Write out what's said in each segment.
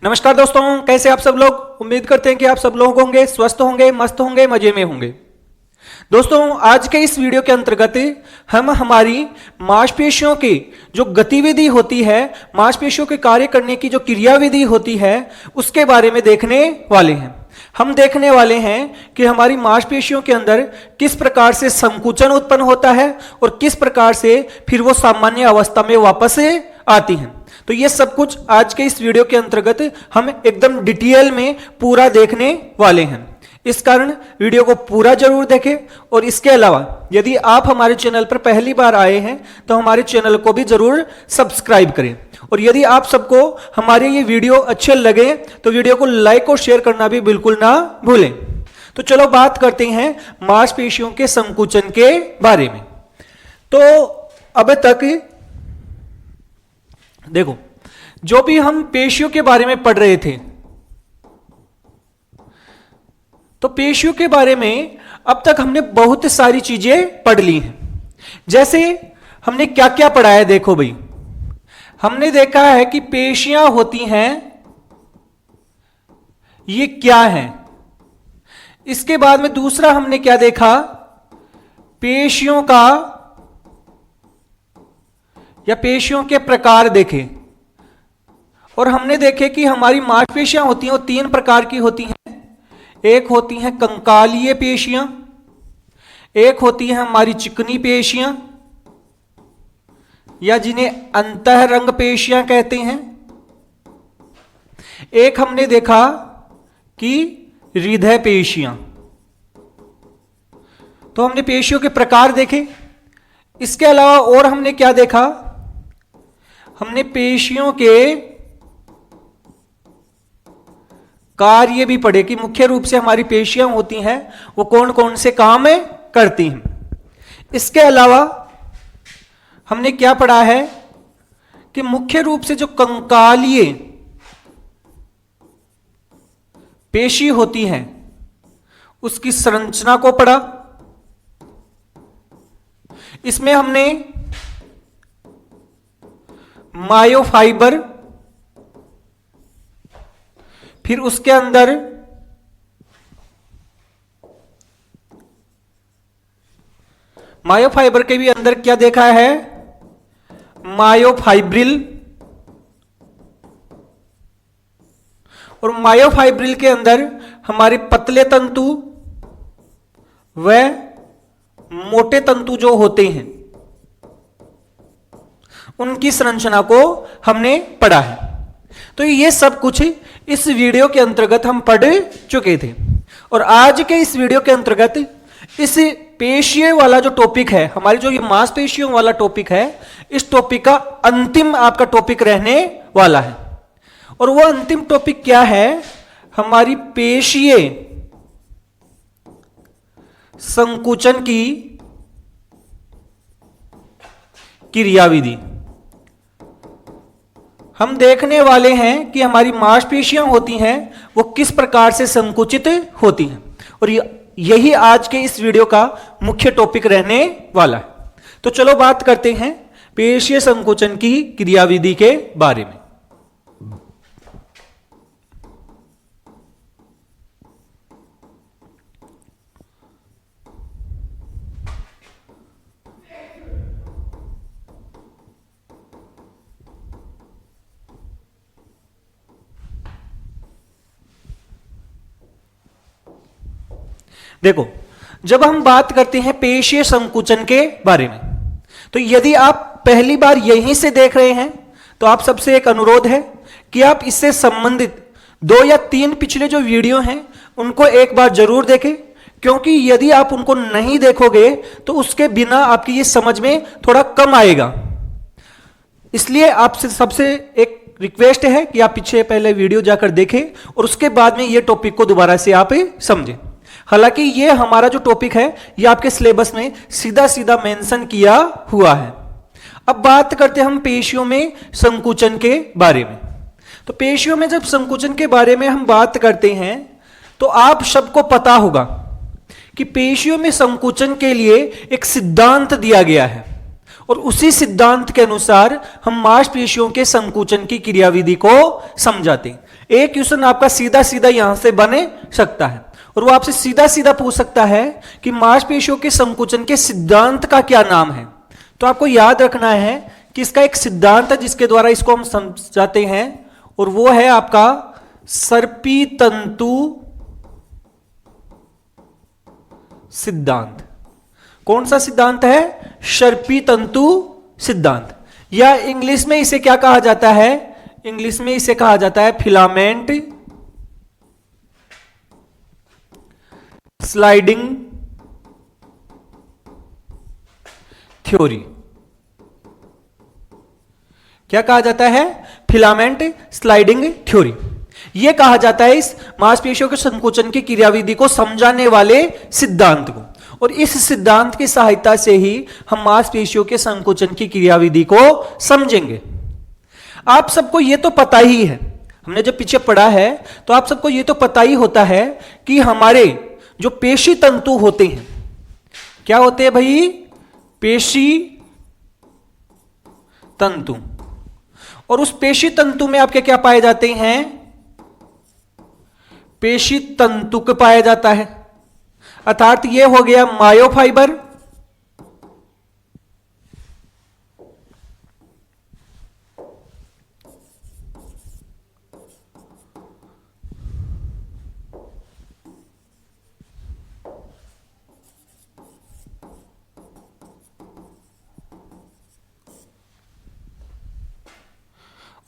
नमस्कार दोस्तों, कैसे आप सब लोग। उम्मीद करते हैं कि आप सब लोग होंगे स्वस्थ होंगे, मस्त होंगे, मजे में होंगे। दोस्तों, आज के इस वीडियो के अंतर्गत हम हमारी मांसपेशियों की जो गतिविधि होती है, मांसपेशियों के कार्य करने की जो क्रियाविधि होती है, उसके बारे में देखने वाले हैं। हम देखने वाले हैं कि हमारी मांसपेशियों के अंदर किस प्रकार से संकुचन उत्पन्न होता है और किस प्रकार से फिर वो सामान्य अवस्था में वापस आती हैं। तो ये सब कुछ आज के इस वीडियो के अंतर्गत हम एकदम डिटेल में पूरा देखने वाले हैं। इस कारण वीडियो को पूरा जरूर देखें। और इसके अलावा यदि आप हमारे चैनल पर पहली बार आए हैं तो हमारे चैनल को भी जरूर सब्सक्राइब करें। और यदि आप सबको हमारे ये वीडियो अच्छे लगे तो वीडियो को लाइक और शेयर करना भी बिल्कुल ना भूलें। तो चलो बात करते हैं मांसपेशियों के संकुचन के बारे में। तो अब तक देखो, जो भी हम पेशियों के बारे में पढ़ रहे थे, तो पेशियों के बारे में अब तक हमने बहुत सारी चीजें पढ़ ली हैं। जैसे हमने क्या क्या पढ़ा है, देखो भाई, हमने देखा है कि पेशियां होती हैं, ये क्या है। इसके बाद में दूसरा हमने क्या देखा, पेशियों का या पेशियों के प्रकार देखे। और हमने देखे कि हमारी मांसपेशियां होती हैं वो तीन प्रकार की होती हैं। एक होती हैं कंकालीय पेशियां, एक होती हैं हमारी चिकनी पेशियां या जिन्हें अंतःरंग पेशियां कहते हैं। एक हमने देखा कि हृदय पेशियां। तो हमने पेशियों के प्रकार देखे। इसके अलावा और हमने क्या देखा, हमने पेशियों के कार्य भी पढ़े कि मुख्य रूप से हमारी पेशियां होती हैं वो कौन कौन से काम करती हैं। इसके अलावा हमने क्या पढ़ा है कि मुख्य रूप से जो कंकालीय पेशी होती है उसकी संरचना को पढ़ा। इसमें हमने मायोफाइबर, फिर उसके अंदर मायोफाइबर के भी अंदर क्या देखा है, मायोफाइब्रिल। और मायोफाइब्रिल के अंदर हमारे पतले तंतु व मोटे तंतु जो होते हैं उनकी संरचना को हमने पढ़ा है। तो ये सब कुछ इस वीडियो के अंतर्गत हम पढ़ चुके थे। और आज के इस वीडियो के अंतर्गत इस पेशियों वाला जो टॉपिक है, हमारी जो ये मांसपेशियों वाला टॉपिक है, इस टॉपिक का अंतिम आपका टॉपिक रहने वाला है। और वो अंतिम टॉपिक क्या है, हमारी पेशीय संकुचन की क्रियाविधि। हम देखने वाले हैं कि हमारी मांसपेशियां होती हैं वो किस प्रकार से संकुचित होती हैं। और यही आज के इस वीडियो का मुख्य टॉपिक रहने वाला है। तो चलो बात करते हैं पेशीय संकुचन की क्रियाविधि के बारे में। देखो, जब हम बात करते हैं पेशीय संकुचन के बारे में, तो यदि आप पहली बार यहीं से देख रहे हैं तो आप सबसे एक अनुरोध है कि आप इससे संबंधित 2 या 3 पिछले जो वीडियो हैं उनको एक बार जरूर देखें। क्योंकि यदि आप उनको नहीं देखोगे तो उसके बिना आपकी ये समझ में थोड़ा कम आएगा। इसलिए आपसे सबसे एक रिक्वेस्ट है कि आप पीछे पहले वीडियो जाकर देखें और उसके बाद में ये टॉपिक को दोबारा से आप समझें। हालांकि ये हमारा जो टॉपिक है ये आपके सिलेबस में सीधा सीधा मेंशन किया हुआ है। अब बात करते हैं हम पेशियों में संकुचन के बारे में। तो पेशियों में जब संकुचन के बारे में हम बात करते हैं तो आप सबको पता होगा कि पेशियों में संकुचन के लिए एक सिद्धांत दिया गया है और उसी सिद्धांत के अनुसार हम मांसपेशियों के संकुचन की क्रियाविधि को समझाते हैं। एक क्वेश्चन आपका सीधा सीधा यहां से बने सकता है और वो आपसे सीधा सीधा पूछ सकता है कि मांसपेशियों के संकुचन के सिद्धांत का क्या नाम है। तो आपको याद रखना है कि इसका एक सिद्धांत है जिसके द्वारा इसको हम समझाते हैं और वो है आपका सर्पी तंतु सिद्धांत। कौन सा सिद्धांत है? सर्पी तंतु सिद्धांत, या इंग्लिश में इसे क्या कहा जाता है? इंग्लिश में इसे कहा जाता है फिलामेंट स्लाइडिंग थ्योरी। क्या कहा जाता है? Filament sliding theory. यह कहा जाता है इस मांसपेशियों के संकुचन की क्रियाविधि को समझाने वाले सिद्धांत को, और इस सिद्धांत की सहायता से ही हम मांसपेशियों के संकुचन की क्रियाविधि को समझेंगे। आप सबको यह तो पता ही है, हमने जब पीछे पढ़ा है तो आप सबको यह तो पता ही होता है कि हमारे जो पेशी तंतु होते हैं, क्या होते हैं भाई? पेशी तंतु। और उस पेशी तंतु में आपके क्या पाए जाते हैं? पेशी तंतुक पाया जाता है, अर्थात यह हो गया मायोफाइबर,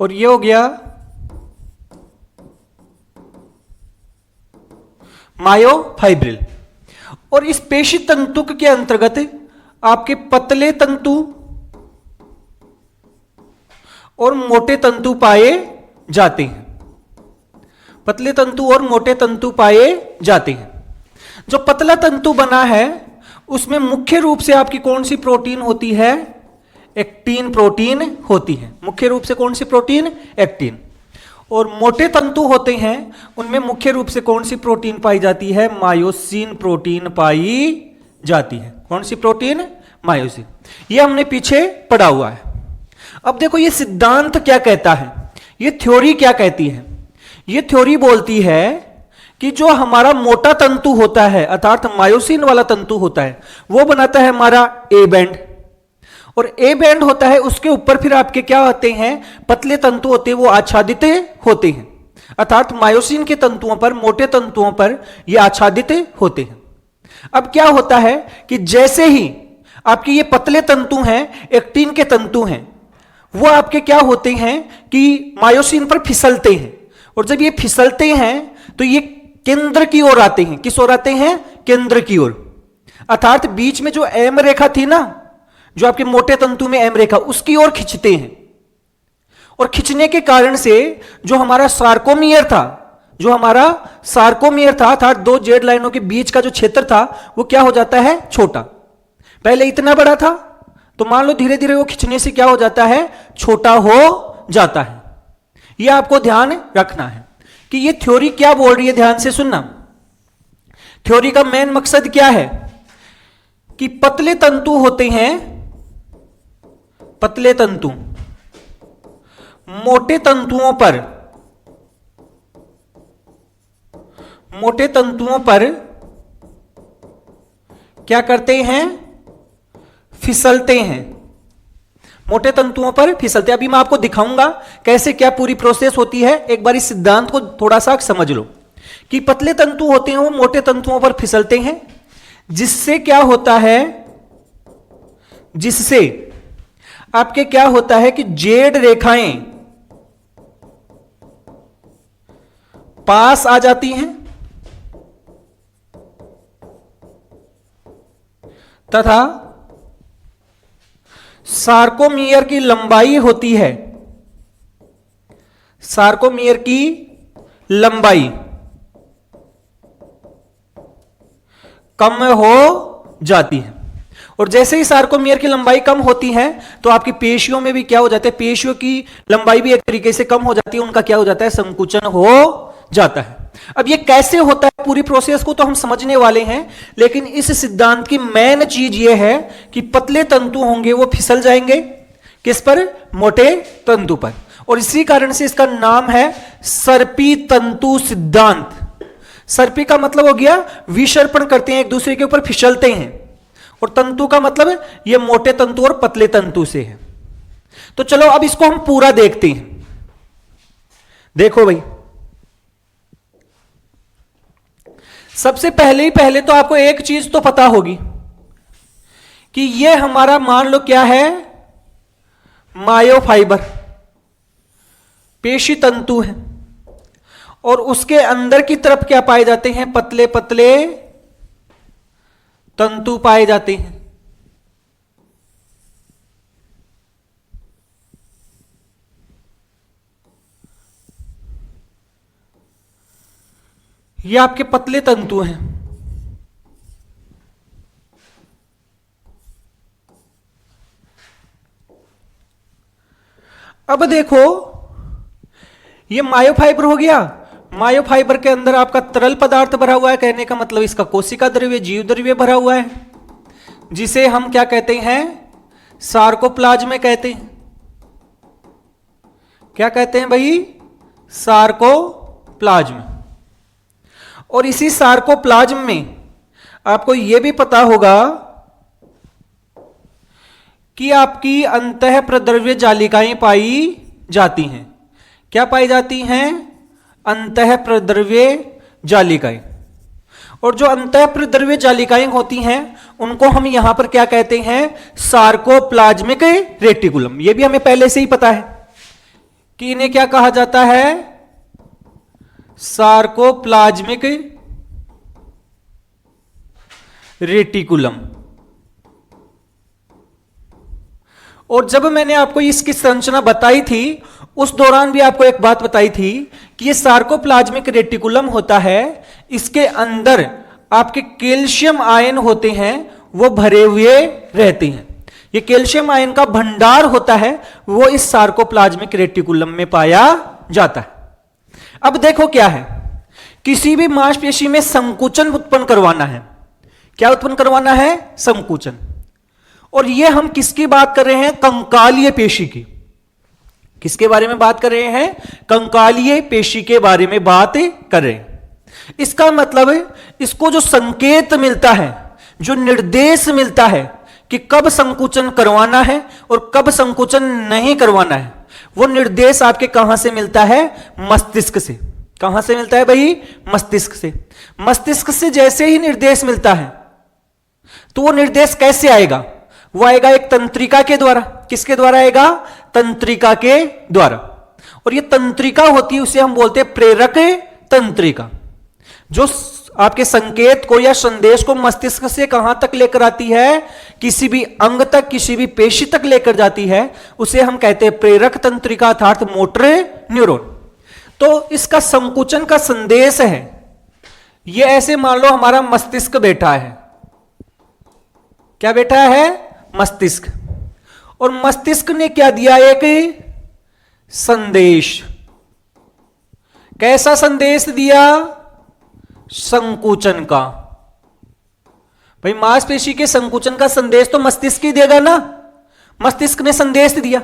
और ये हो गया मायोफाइब्रिल। और इस पेशी तंतुक के अंतर्गत आपके पतले तंतु और मोटे तंतु पाए जाते हैं। पतले तंतु और मोटे तंतु पाए जाते हैं। जो पतला तंतु बना है उसमें मुख्य रूप से आपकी कौन सी प्रोटीन होती है? एक्टिन प्रोटीन होती है। मुख्य रूप से कौन सी प्रोटीन? एक्टिन। और मोटे तंतु होते हैं उनमें मुख्य रूप से कौन सी प्रोटीन पाई जाती है? मायोसिन प्रोटीन पाई जाती है। कौन सी प्रोटीन? मायोसिन। ये हमने पीछे पढ़ा हुआ है। अब देखो ये सिद्धांत क्या कहता है, ये थ्योरी क्या कहती है? ये थ्योरी बोलती है कि जो हमारा मोटा तंतु होता है अर्थात मायोसिन वाला तंतु होता है वो बनाता है हमारा ए बैंड, और ए बैंड होता है उसके ऊपर फिर आपके क्या होते हैं? पतले तंतु होते हैं, वो आच्छादित होते हैं। अर्थात मायोसिन के तंतुओं पर, मोटे तंतुओं पर ये आच्छादित होते हैं। अब क्या होता है कि जैसे ही आपके ये पतले तंतु हैं, एक्टिन के तंतु हैं, वो आपके क्या होते हैं कि मायोसिन पर फिसलते हैं, और जब ये फिसलते हैं तो ये केंद्र की ओर आते हैं। किस ओर आते हैं? केंद्र की ओर। अर्थात बीच में जो एम रेखा थी ना, जो आपके मोटे तंतु में एम रेखा, उसकी ओर खींचते हैं। और खींचने के कारण से जो हमारा सार्कोमियर था, अर्थात दो जेड लाइनों के बीच का जो क्षेत्र था वो क्या हो जाता है? छोटा। पहले इतना बड़ा था, तो मान लो धीरे धीरे वो खींचने से क्या हो जाता है? छोटा हो जाता है। यह आपको ध्यान रखना है कि ये थ्योरी क्या बोल रही है। ध्यान से सुनना। थ्योरी का मेन मकसद क्या है कि पतले तंतु होते हैं, पतले तंतु मोटे तंतुओं पर क्या करते हैं? फिसलते हैं। मोटे तंतुओं पर फिसलते हैं। अभी मैं आपको दिखाऊंगा कैसे क्या पूरी प्रोसेस होती है। एक बार इस सिद्धांत को थोड़ा सा समझ लो कि पतले तंतु होते हैं वो मोटे तंतुओं पर फिसलते हैं, जिससे क्या होता है? जिससे आपके क्या होता है कि जेड रेखाएं पास आ जाती हैं तथा सार्कोमियर की लंबाई होती है, सार्कोमियर की लंबाई कम हो जाती है। और जैसे ही सार्कोमियर की लंबाई कम होती है तो आपकी पेशियों में भी क्या हो जाता है? पेशियों की लंबाई भी एक तरीके से कम हो जाती है, उनका क्या हो जाता है? संकुचन हो जाता है। अब ये कैसे होता है पूरी प्रोसेस को तो हम समझने वाले हैं, लेकिन इस सिद्धांत की मेन चीज यह है कि पतले तंतु होंगे वो फिसल जाएंगे किस पर? मोटे तंतु पर। और इसी कारण से इसका नाम है सर्पी तंतु सिद्धांत। सर्पी का मतलब हो गया विसर्पण करते हैं, एक दूसरे के ऊपर फिसलते हैं, और तंतु का मतलब ये मोटे तंतु और पतले तंतु से है। तो चलो अब इसको हम पूरा देखते हैं। देखो भाई, सबसे पहले तो आपको एक चीज तो पता होगी कि ये हमारा मान लो क्या है, मायोफाइबर पेशी तंतु है, और उसके अंदर की तरफ क्या पाए जाते हैं? पतले पतले तंतु पाए जाते हैं। ये आपके पतले तंतु हैं। अब देखो, ये मायोफाइबर हो गया। मायोफाइबर के अंदर आपका तरल पदार्थ भरा हुआ है, कहने का मतलब इसका कोशिका द्रव्य, जीव द्रव्य भरा हुआ है, जिसे हम क्या कहते हैं? सार्कोप्लाज्म कहते हैं। क्या कहते हैं भाई? सार्कोप्लाज्म। और इसी सार्कोप्लाज्म में आपको यह भी पता होगा कि आपकी अंतः प्रद्रव्य जालिकाएं पाई जाती हैं। क्या पाई जाती हैं? अंतः प्रद्रव्य जालिकाएं। और जो अंतः प्रद्रव्य जालिकाएं होती हैं उनको हम यहां पर क्या कहते हैं? Sarcoplasmic reticulum. यह भी हमें पहले से ही पता है कि इन्हें क्या कहा जाता है? Sarcoplasmic reticulum. और जब मैंने आपको इसकी संरचना बताई थी उस दौरान भी आपको एक बात बताई थी कि ये सार्कोप्लाज्मिक रेटिकुलम होता है, इसके अंदर आपके कैल्शियम आयन होते हैं वो भरे हुए रहते हैं। ये कैल्शियम आयन का भंडार होता है, वो इस सार्कोप्लाज्मिक रेटिकुलम में पाया जाता है। अब देखो क्या है, किसी भी मांसपेशी में संकुचन उत्पन्न करवाना है। क्या उत्पन्न करवाना है? संकुचन। और ये हम किसकी बात कर रहे हैं? कंकालीय पेशी की। किसके बारे में बात कर रहे हैं? कंकालीय पेशी के बारे में बात कर रहे हैं। इसका मतलब इसको जो संकेत मिलता है, जो निर्देश मिलता है कि कब संकुचन करवाना है और कब संकुचन नहीं करवाना है, वो निर्देश आपके कहां से मिलता है? मस्तिष्क से। कहां से मिलता है भाई? मस्तिष्क से। मस्तिष्क से जैसे ही निर्देश मिलता है तो वो निर्देश कैसे आएगा? वो आएगा एक तंत्रिका के द्वारा। किसके द्वारा आएगा? तंत्रिका के द्वारा। और ये तंत्रिका होती है, उसे हम बोलते हैं प्रेरक तंत्रिका, जो आपके संकेत को या संदेश को मस्तिष्क से कहां तक लेकर आती है? किसी भी अंग तक, किसी भी पेशी तक लेकर जाती है। उसे हम कहते हैं प्रेरक तंत्रिका अर्थात मोटर न्यूरॉन। तो इसका संकुचन का संदेश है, ये ऐसे मान लो हमारा मस्तिष्क बैठा है। क्या बैठा है? मस्तिष्क। और मस्तिष्क ने क्या दिया? एक संदेश। कैसा संदेश दिया? संकुचन का। भाई मांसपेशी के संकुचन का संदेश तो मस्तिष्क ही देगा ना। मस्तिष्क ने संदेश दिया,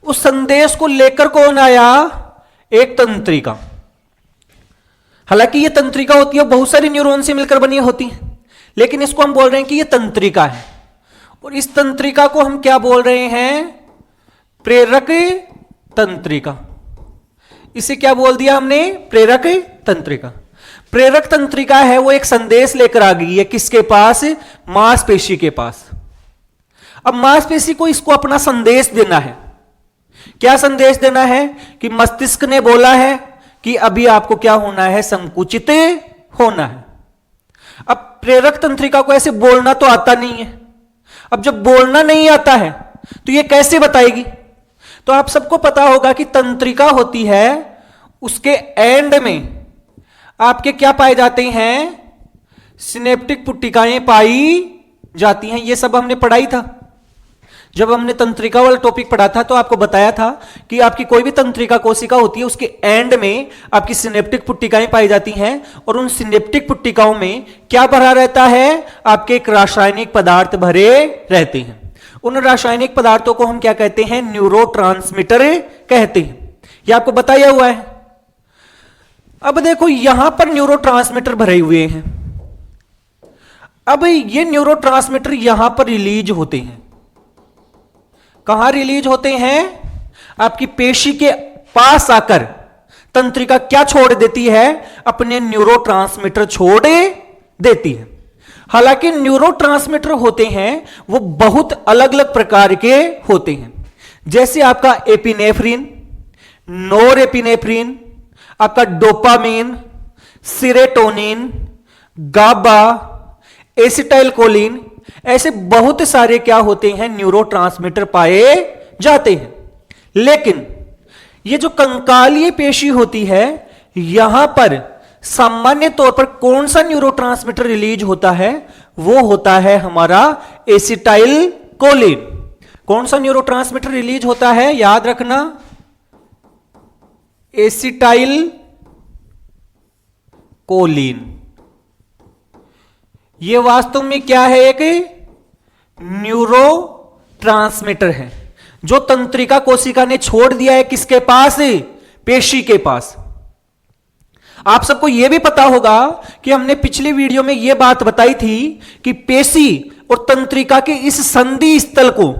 उस संदेश को लेकर कौन आया? एक तंत्रिका। हालांकि यह तंत्रिका होती है बहुत सारी न्यूरॉन से मिलकर बनी होती है, लेकिन इसको हम बोल रहे हैं कि यह तंत्रिका है। और इस तंत्रिका को हम क्या बोल रहे हैं? प्रेरक तंत्रिका। इसे क्या बोल दिया हमने? प्रेरक तंत्रिका। प्रेरक तंत्रिका है वो एक संदेश लेकर आ गई है। किसके पास? मांसपेशी के पास। अब मांसपेशी को इसको अपना संदेश देना है। क्या संदेश देना है? कि मस्तिष्क ने बोला है कि अभी आपको क्या होना है? संकुचित होना है। अब प्रेरक तंत्रिका को ऐसे बोलना तो आता नहीं है। अब जब बोलना नहीं आता है तो ये कैसे बताएगी? तो आप सबको पता होगा कि तंत्रिका होती है, उसके एंड में आपके क्या पाए जाते हैं? सिनेप्टिक पुट्टिकाएं पाई जाती हैं। ये सब हमने पढ़ाई था। जब हमने तंत्रिका वाला टॉपिक पढ़ा था तो आपको बताया था कि आपकी कोई भी तंत्रिका कोशिका होती है, उसके एंड में आपकी सिनेप्टिक पुट्टिकाएं पाई जाती हैं और उन सिनेप्टिक पुट्टिकाओं में क्या भरा रहता है? आपके एक रासायनिक पदार्थ भरे रहते हैं। उन रासायनिक पदार्थों को हम क्या कहते हैं? न्यूरोट्रांसमीटर कहते हैं। यह आपको बताया हुआ है। अब देखो यहां पर न्यूरोट्रांसमीटर भरे हुए हैं। अब ये न्यूरोट्रांसमीटर यहां पर रिलीज होते हैं। कहां रिलीज होते हैं? आपकी पेशी के पास आकर तंत्रिका क्या छोड़ देती है? अपने न्यूरोट्रांसमीटर छोड़ देती है। हालांकि न्यूरोट्रांसमीटर होते हैं वो बहुत अलग अलग प्रकार के होते हैं, जैसे आपका एपिनेफ्रिन, नोरेपिनेफ्रिन, आपका डोपामीन, सीरोटोनिन, गाबा, एसिटाइलकोलिन, ऐसे बहुत सारे क्या होते हैं? न्यूरोट्रांसमीटर पाए जाते हैं। लेकिन ये जो कंकालीय पेशी होती है, यहां पर सामान्य तौर पर कौन सा न्यूरोट्रांसमीटर रिलीज होता है? वो होता है हमारा एसिटाइलकोलिन। कौन सा न्यूरोट्रांसमीटर रिलीज होता है? याद रखना, एसिटाइलकोलिन। यह वास्तव में क्या है? एक न्यूरोट्रांसमीटर है जो तंत्रिका कोशिका ने छोड़ दिया है। किसके पास? पेशी के पास। आप सबको यह भी पता होगा कि हमने पिछली वीडियो में यह बात बताई थी कि पेशी और तंत्रिका के इस संधि स्थल को,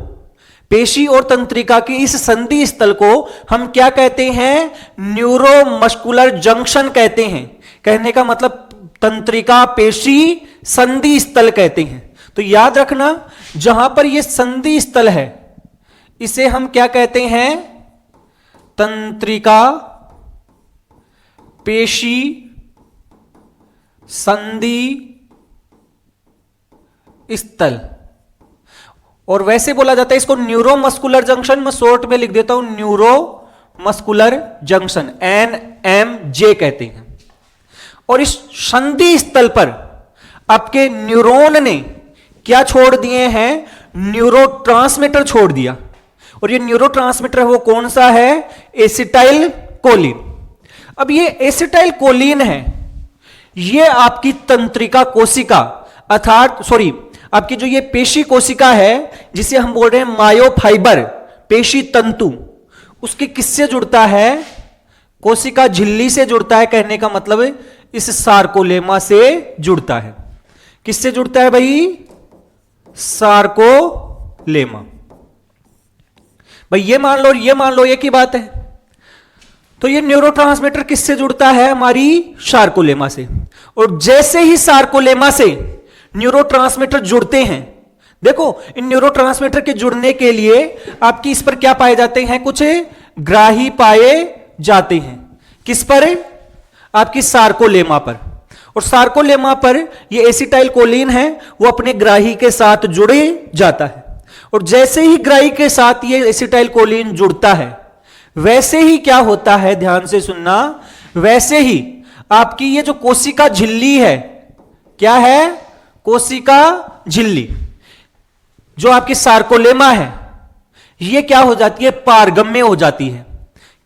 पेशी और तंत्रिका के इस संधि स्थल को हम क्या कहते हैं? न्यूरोमस्कुलर जंक्शन कहते हैं। कहने का मतलब तंत्रिका पेशी संधि स्थल कहते हैं। तो याद रखना, जहां पर यह संधि स्थल है इसे हम क्या कहते हैं? तंत्रिका पेशी संधि स्थल, और वैसे बोला जाता है इसको न्यूरोमस्कुलर जंक्शन। मैं शॉर्ट में लिख देता हूं, न्यूरोमस्कुलर जंक्शन, NMJ कहते हैं। और इस संधि स्थल पर आपके न्यूरॉन ने क्या छोड़ दिए हैं? न्यूरोट्रांसमीटर छोड़ दिया। और ये न्यूरोट्रांसमीटर है वो कौन सा है? एसिटाइलकोलिन। अब ये एसिटाइलकोलिन है, ये आपकी तंत्रिका कोशिका अर्थात आपकी जो ये पेशी कोशिका है जिसे हम बोल रहे हैं मायोफाइबर, पेशी तंतु, उसके किससे जुड़ता है? कोशिका झिल्ली से जुड़ता है। कहने का मतलब इस सार्कोलेमा से जुड़ता है। किससे जुड़ता है भाई? सार्कोलेमा। भाई ये मान लो एक ही बात है। तो ये न्यूरोट्रांसमीटर किससे जुड़ता है? हमारी सार्कोलेमा से। और जैसे ही सार्कोलेमा से न्यूरोट्रांसमीटर जुड़ते हैं, देखो इन न्यूरोट्रांसमीटर के जुड़ने के लिए आपकी इस पर क्या पाए जाते हैं? कुछ ग्राही पाए जाते हैं। किस पर? आपकी सार्कोलेमा पर। और सार्कोलेमा पर ये एसिटाइलकोलिन है वो अपने ग्राही के साथ जुड़े जाता है। और जैसे ही ग्राही के साथ ये एसिटाइलकोलिन जुड़ता है, वैसे ही क्या होता है? ध्यान से सुनना, वैसे ही आपकी ये जो कोशिका झिल्ली है, क्या है? कोशिका झिल्ली जो आपकी सार्कोलेमा है, ये क्या हो जाती है? पारगम्य हो जाती है।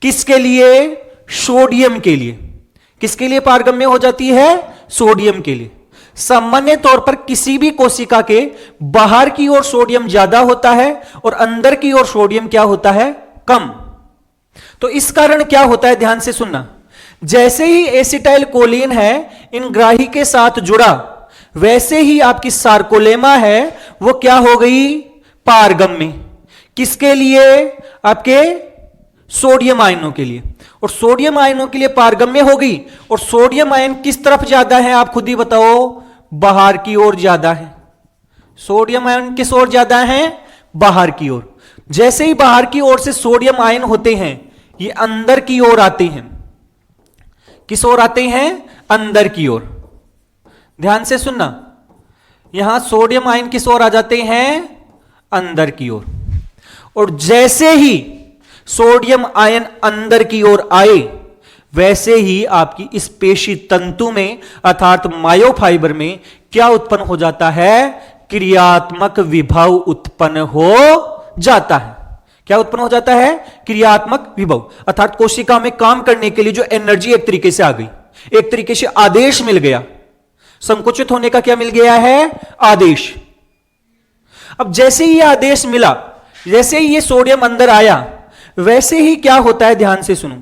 किसके लिए? सोडियम के लिए। किसके लिए पारगम्य हो जाती है? सोडियम के लिए। सामान्य तौर पर किसी भी कोशिका के बाहर की ओर सोडियम ज्यादा होता है और अंदर की ओर सोडियम क्या होता है? कम। तो इस कारण क्या होता है? ध्यान से सुनना, जैसे ही एसिटाइलकोलिन है इन ग्राही के साथ जुड़ा, वैसे ही आपकी सार्कोलेमा है वो क्या हो गई? पारगम्य। किसके लिए? आपके सोडियम आयनों के लिए। और सोडियम आयनों के लिए पारगम्य हो गई। और सोडियम आयन किस तरफ ज्यादा है? आप खुद ही बताओ। बाहर की ओर ज्यादा है। सोडियम आयन किस ओर ज्यादा है? बाहर की ओर। जैसे ही बाहर की ओर से सोडियम आयन होते हैं, ये अंदर की ओर आते हैं। किस ओर आते हैं? अंदर की ओर। ध्यान से सुनना, यहां सोडियम आयन किस ओर आ जाते हैं? अंदर की ओर। और जैसे ही सोडियम आयन अंदर की ओर आए, वैसे ही आपकी इस पेशी तंतु में अर्थात मायोफाइबर में क्या उत्पन्न हो जाता है? क्रियात्मक विभव उत्पन्न हो जाता है। क्या उत्पन्न हो जाता है? क्रियात्मक विभव, अर्थात कोशिका में काम करने के लिए जो एनर्जी एक तरीके से आ गई, एक तरीके से आदेश मिल गया। संकुचित होने का क्या मिल गया है? आदेश। अब जैसे ही आदेश मिला, जैसे ही ये सोडियम अंदर आया, वैसे ही क्या होता है, ध्यान से सुनो,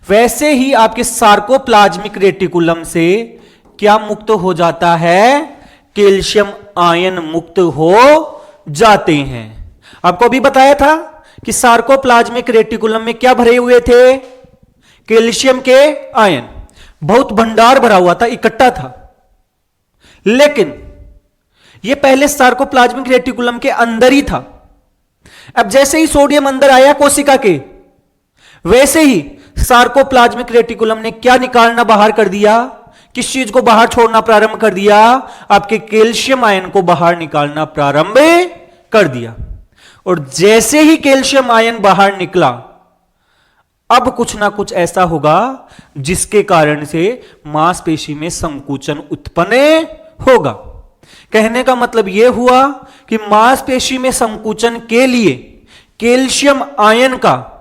वैसे ही आपके सार्कोप्लाज्मिक रेटिकुलम से क्या मुक्त हो जाता है? कैल्शियम आयन मुक्त हो जाते हैं। आपको अभी बताया था कि सार्कोप्लाज्मिक रेटिकुलम में क्या भरे हुए थे? कैल्शियम के आयन, बहुत भंडार भरा हुआ था, इकट्ठा था। लेकिन यह पहले सार्कोप्लाज्मिक रेटिकुलम के अंदर ही था। अब जैसे ही सोडियम अंदर आया कोशिका के, वैसे ही सार्कोप्लाज्मिक रेटिकुलम ने क्या निकालना बाहर कर दिया? किस चीज को बाहर छोड़ना प्रारंभ कर दिया? आपके कैल्शियम आयन को बाहर निकालना प्रारंभ कर दिया। और जैसे ही कैल्शियम आयन बाहर निकला, अब कुछ ना कुछ ऐसा होगा जिसके कारण से मांसपेशी में संकुचन उत्पन्न होगा। कहने का मतलब यह हुआ कि मांसपेशी में संकुचन के लिए कैल्शियम आयन का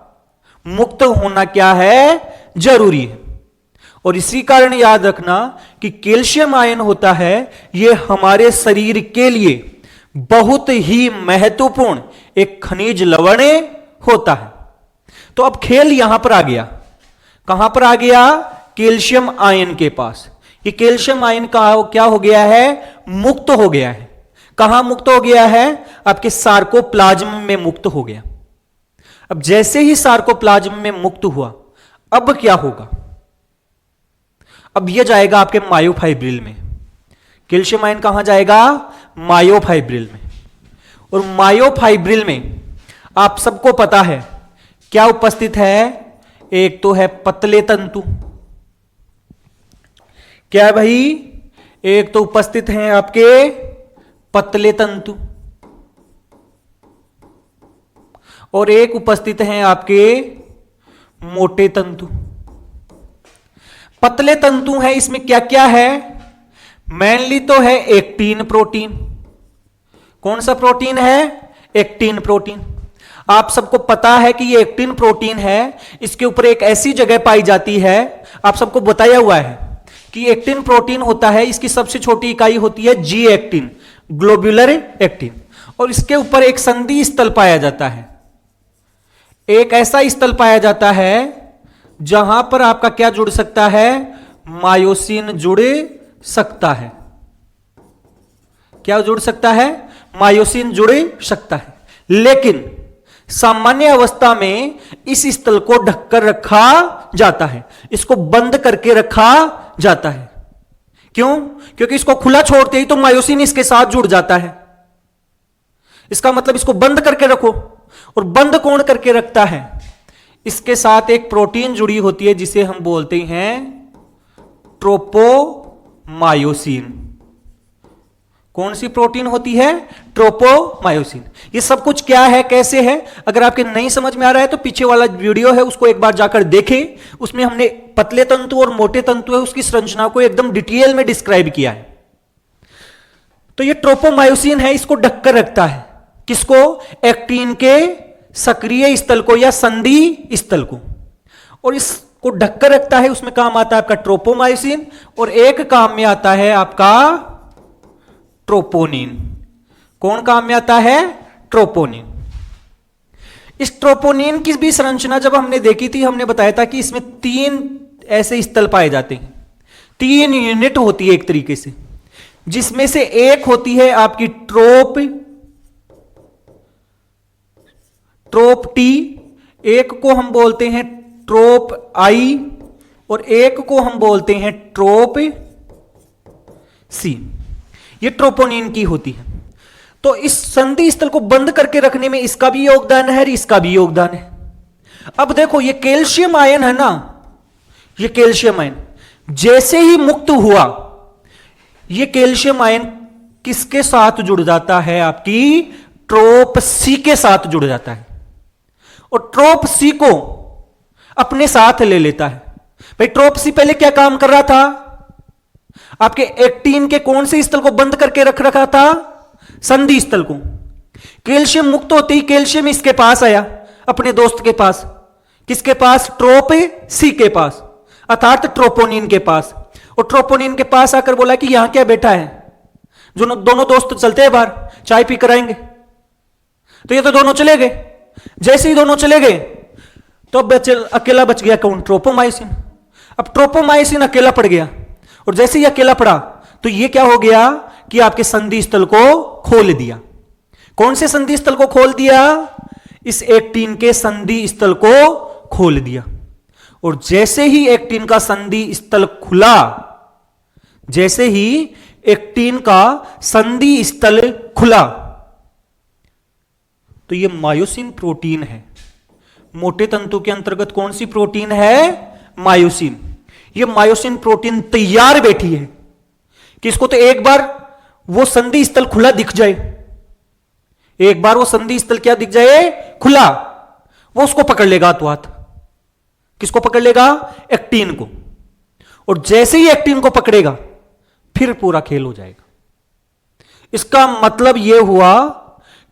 मुक्त होना क्या है? जरूरी है। और इसी कारण याद रखना कि कैल्शियम आयन होता है, यह हमारे शरीर के लिए बहुत ही महत्वपूर्ण एक खनिज लवण होता है। तो अब खेल यहां पर आ गया, कहां पर आ गया? कैल्शियम आयन के पास। ये कैल्शियम आयन का क्या हो गया है? मुक्त हो गया है। कहां मुक्त हो गया है? आपके सार्कोप्लाज्म में मुक्त हो गया। अब जैसे ही सार्कोप्लाज्म में मुक्त हुआ, अब क्या होगा? अब यह जाएगा आपके मायोफाइब्रिल में। कैल्शियम आयन कहां जाएगा? मायोफाइब्रिल में। और मायोफाइब्रिल में आप सबको पता है क्या उपस्थित है? एक तो है पतले तंतु। क्या है भाई? एक तो उपस्थित हैं आपके पतले तंतु, और एक उपस्थित हैं आपके मोटे तंतु। पतले तंतु है, इसमें क्या क्या है? मेनली तो है एक्टिन प्रोटीन। कौन सा प्रोटीन है? Actin protein. आप सबको पता है कि ये एक्टिन प्रोटीन है, इसके ऊपर एक ऐसी जगह पाई जाती है, आप सबको बताया हुआ है कि एक्टिन प्रोटीन होता है, इसकी सबसे छोटी इकाई होती है जी एक्टिन, ग्लोब्यूलर एक्टिन, और इसके ऊपर एक संधि स्थल पाया जाता है। एक ऐसा स्थल पाया जाता है जहां पर आपका क्या जुड़ सकता है? मायोसिन जुड़ सकता है। क्या जुड़ सकता है? मायोसिन जुड़ सकता है। लेकिन सामान्य अवस्था में इस स्थल को ढककर रखा जाता है, इसको बंद करके रखा जाता है। क्यों? क्योंकि इसको खुला छोड़ते ही तो मायोसिन इसके साथ जुड़ जाता है। इसका मतलब इसको बंद करके रखो। और बंद कौन करके रखता है? इसके साथ एक प्रोटीन जुड़ी होती है जिसे हम बोलते हैं ट्रोपोमायोसिन। कौन सी प्रोटीन होती है? ट्रोपोमायोसिन। ये सब कुछ क्या है, कैसे है, अगर आपके नहीं समझ में आ रहा है तो पीछे वाला वीडियो है उसको एक बार जाकर देखें। उसमें हमने पतले तंतु और मोटे तंतु है उसकी संरचना को एकदम डिटेल में डिस्क्राइब किया है। तो ये ट्रोपोमायोसिन है, इसको ढककर रखता है। किसको? एक्टिन के सक्रिय स्थल को या संधि स्थल को, और इसको ढककर रखता है। उसमें काम आता है आपका ट्रोपोमायोसिन, और एक काम में आता है आपका ट्रोपोनिन। कौन काम में आता है? ट्रोपोनिन। इस ट्रोपोनिन की भी संरचना जब हमने देखी थी, हमने बताया था कि इसमें 3 ऐसे स्थल पाए जाते हैं, 3 यूनिट होती है एक तरीके से, जिसमें से एक होती है आपकी ट्रोप टी, एक को हम बोलते हैं ट्रोप आई, और एक को हम बोलते हैं ट्रोप सी। ये ट्रोपोनिन की होती है। तो इस संधि स्थल को बंद करके रखने में इसका भी योगदान है और इसका भी योगदान है। अब देखो ये कैल्शियम आयन है ना, ये कैल्शियम आयन जैसे ही मुक्त हुआ, ये कैल्शियम आयन किसके साथ जुड़ जाता है? आपकी ट्रोप सी के साथ जुड़ जाता है, और ट्रोप सी को अपने साथ ले लेता है। भाई ट्रोप सी पहले क्या काम कर रहा था? आपके एक्टिन के कौन से स्थल को बंद करके रख रखा था? संधि स्थल को। कैल्शियम मुक्त होते ही कैल्शियम इसके पास आया, अपने दोस्त के पास। किसके पास? ट्रोप सी के पास, अर्थात ट्रोपोनिन के पास। और ट्रोपोनिन के पास आकर बोला कि यहां क्या बैठा है? जो दोनों दोस्त चलते हैं बाहर, चाय पी कर आएंगे। तो ये तो दोनों चले गए। जैसे ही दोनों चले गए तो अकेला बच गया कौन? ट्रोपोमाइसिन। अब ट्रोपोमाइसिन अकेला पड़ गया, और जैसे ही अकेला पड़ा तो ये क्या हो गया कि आपके संधि स्थल को खोल दिया। कौन से संधि स्थल को खोल दिया? इस एक्टिन के संधि स्थल को खोल दिया। और जैसे ही एक्टिन का संधि स्थल खुला, जैसे ही एक्टिन का संधि स्थल खुला, तो यह मायोसिन प्रोटीन है। मोटे तंतु के अंतर्गत कौन सी प्रोटीन है? मायोसिन। यह मायोसिन प्रोटीन तैयार बैठी है कि इसको तो एक बार वो संधि स्थल खुला दिख जाए, एक बार वो संधि स्थल क्या दिख जाए? खुला, वो उसको पकड़ लेगा हाथों हाथ। किसको पकड़ लेगा? एक्टिन को। और जैसे ही एक्टिन को पकड़ेगा फिर पूरा खेल हो जाएगा। इसका मतलब यह हुआ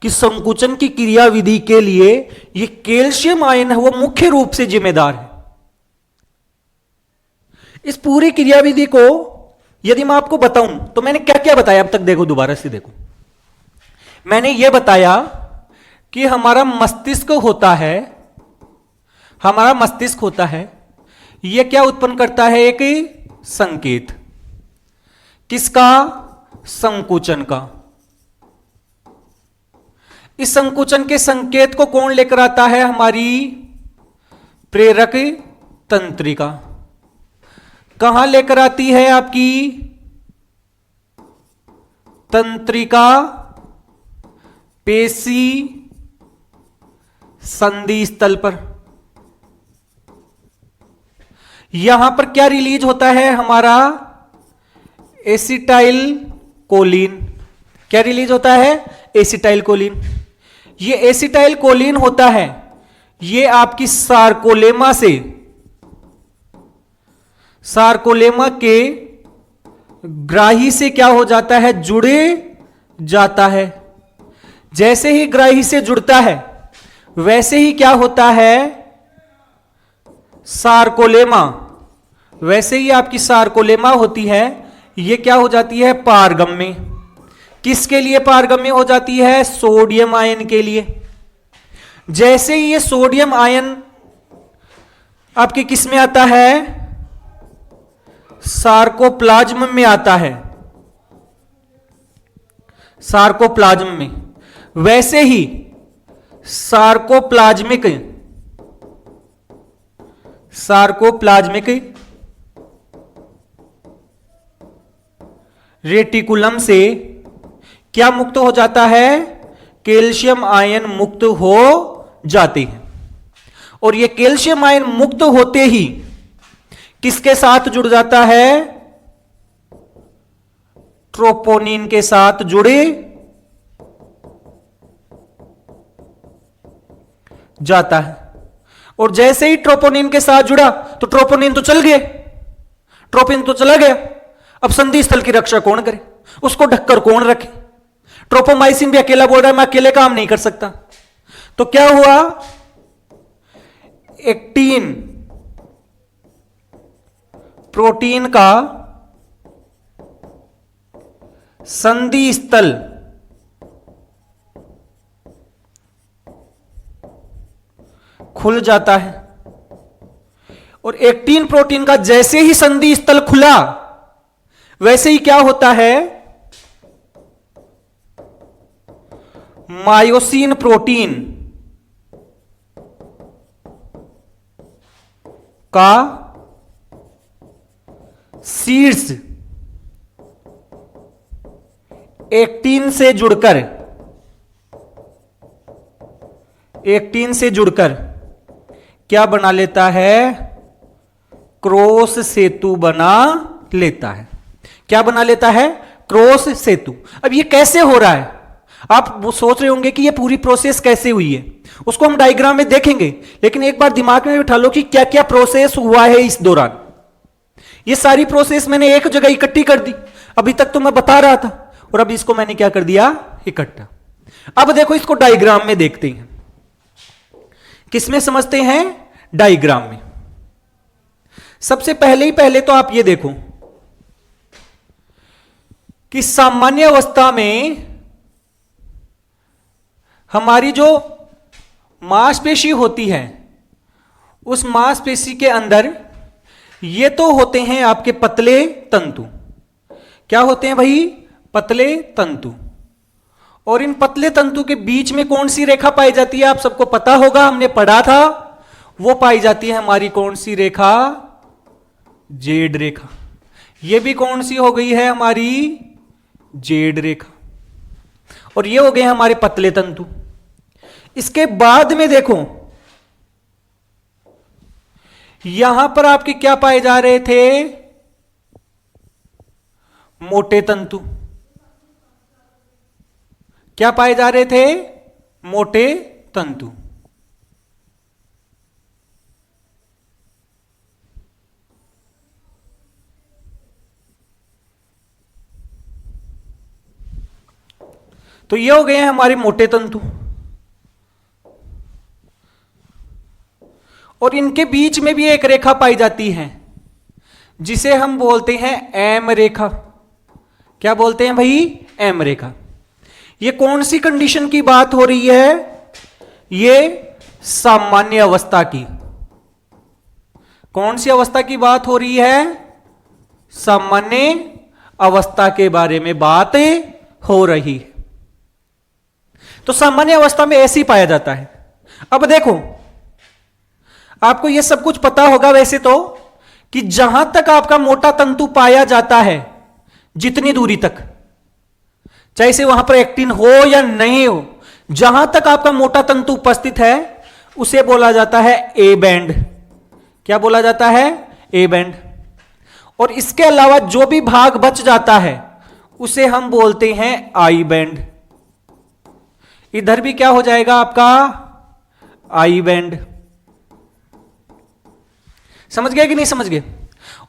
कि संकुचन की क्रियाविधि के लिए यह कैल्शियम आयन है वो मुख्य रूप से जिम्मेदार है। इस पूरी क्रियाविधि को यदि मैं आपको बताऊं तो मैंने क्या क्या बताया अब तक? देखो, दोबारा से देखो। मैंने यह बताया कि हमारा मस्तिष्क होता है, हमारा मस्तिष्क होता है, यह क्या उत्पन्न करता है? एक संकेत। किसका? संकुचन का। इस संकुचन के संकेत को कौन लेकर आता है? हमारी प्रेरक तंत्रिका। कहां लेकर आती है? आपकी तंत्रिका पेशी संधि स्थल पर। यहां पर क्या रिलीज होता है? हमारा एसिटाइल कोलिन। क्या रिलीज होता है? Acetyl choline. ये एसिटाइल कोलिन होता है, ये आपकी सार्कोलेमा से, सार्कोलेमा के ग्राही से क्या हो जाता है? जुड़े जाता है। जैसे ही ग्राही से जुड़ता है वैसे ही क्या होता है? सार्कोलेमा, वैसे ही आपकी सार्कोलेमा होती है, ये क्या हो जाती है? पारगम्य। किसके लिए पारगम्य हो जाती है? सोडियम आयन के लिए। जैसे ही ये सोडियम आयन आपके किस में आता है? सार्कोप्लाज्म में आता है, सार्कोप्लाज्म में। वैसे ही सार्कोप्लाज्मिक रेटिकुलम से क्या मुक्त हो जाता है? कैल्शियम आयन मुक्त हो जाते हैं। और ये कैल्शियम आयन मुक्त होते ही किसके साथ जुड़ जाता है? ट्रोपोनिन के साथ जुड़े जाता है। और जैसे ही ट्रोपोनिन के साथ जुड़ा तो ट्रोपोनिन तो चल गए, ट्रोपोनिन तो चला गया। अब संधि स्थल की रक्षा कौन करे? उसको ढककर कौन रखे? ट्रोपोमाइसिन भी अकेला बोल रहा है मैं अकेले काम नहीं कर सकता। तो क्या हुआ? एक्टिन प्रोटीन का संधि स्थल खुल जाता है। और एक्टिन प्रोटीन का जैसे ही संधि स्थल खुला वैसे ही क्या होता है? मायोसिन प्रोटीन का शीर्ष एक्टिन से जुड़कर क्या बना लेता है? क्रॉस सेतु बना लेता है। क्या बना लेता है? क्रॉस सेतु। अब ये कैसे हो रहा है? आप वो सोच रहे होंगे कि ये पूरी प्रोसेस कैसे हुई है, उसको हम डायग्राम में देखेंगे, लेकिन एक बार दिमाग में बिठा लो कि क्या क्या प्रोसेस हुआ है इस दौरान। ये सारी प्रोसेस मैंने एक जगह इकट्ठी कर दी। अभी तक तो मैं बता रहा था और अब इसको मैंने क्या कर दिया? इकट्ठा। अब देखो इसको डायग्राम में देखते हैं। किसमें समझते हैं? डायग्राम में। सबसे पहले तो आप ये देखो कि सामान्य अवस्था में हमारी जो मांसपेशी होती है, उस मांसपेशी के अंदर ये तो होते हैं आपके पतले तंतु। क्या होते हैं भाई? पतले तंतु। और इन पतले तंतु के बीच में कौन सी रेखा पाई जाती है? आप सबको पता होगा, हमने पढ़ा था। वो पाई जाती है हमारी कौन सी रेखा? जेड रेखा। ये भी कौन सी हो गई है? हमारी जेड रेखा। और ये हो गए हमारे पतले तंतु। इसके बाद में देखो, यहां पर आपके क्या पाए जा रहे थे? मोटे तंतु। क्या पाए जा रहे थे? मोटे तंतु। तो ये हो गए हैं हमारे मोटे तंतु। और इनके बीच में भी एक रेखा पाई जाती है जिसे हम बोलते हैं एम रेखा। क्या बोलते हैं भाई? एम रेखा। ये कौन सी कंडीशन की बात हो रही है? ये सामान्य अवस्था की। कौन सी अवस्था की बात हो रही है? सामान्य अवस्था के बारे में बात हो रही है। तो सामान्य अवस्था में ऐसे ही पाया जाता है। अब देखो, आपको यह सब कुछ पता होगा वैसे तो, कि जहां तक आपका मोटा तंतु पाया जाता है, जितनी दूरी तक, चाहे से वहां पर एक्टिन हो या नहीं हो, जहां तक आपका मोटा तंतु उपस्थित है उसे बोला जाता है ए बैंड। क्या बोला जाता है? A band. और इसके अलावा जो भी भाग बच जाता है उसे हम बोलते हैं आई बैंड। इधर भी क्या हो जाएगा आपका? I band. समझ गए कि नहीं समझ गए?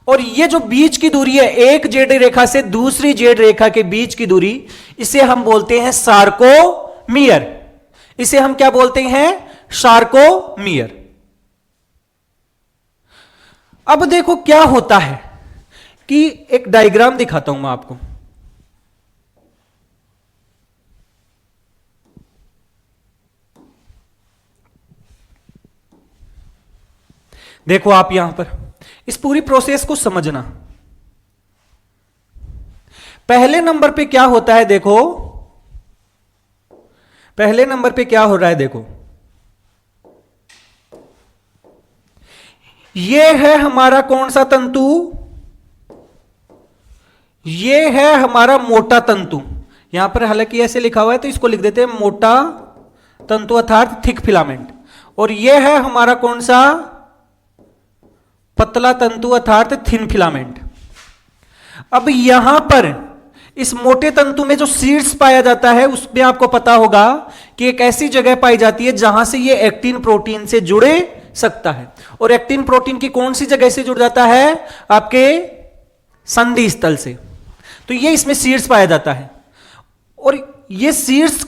और ये जो बीच की दूरी है, एक जेड रेखा से दूसरी जेड रेखा के बीच की दूरी, इसे हम बोलते हैं सार्कोमियर। इसे हम क्या बोलते हैं? सार्कोमियर। अब देखो क्या होता है कि एक डायग्राम दिखाता हूं मैं आपको। देखो आप यहां पर इस पूरी प्रोसेस को समझना। पहले नंबर पे क्या होता है? देखो, पहले नंबर पे क्या हो रहा है? देखो, ये है हमारा कौन सा तंतु? ये है हमारा मोटा तंतु। यहां पर हालांकि ऐसे लिखा हुआ है तो इसको लिख देते हैं मोटा तंतु अर्थात थिक फिलामेंट। और ये है हमारा कौन सा? पतला तंतु अर्थात थिन फिलामेंट। अब यहां पर इस मोटे तंतु में जो शीर्ष पाया जाता है उसमें आपको पता होगा कि एक ऐसी जगह पाई जाती है जहां से ये एक्टिन प्रोटीन से जुड़े सकता है। और एक्टिन प्रोटीन की कौन सी जगह से जुड़ जाता है? आपके संधि स्थल से। तो ये इसमें शीर्ष पाया जाता है। और ये शीर्ष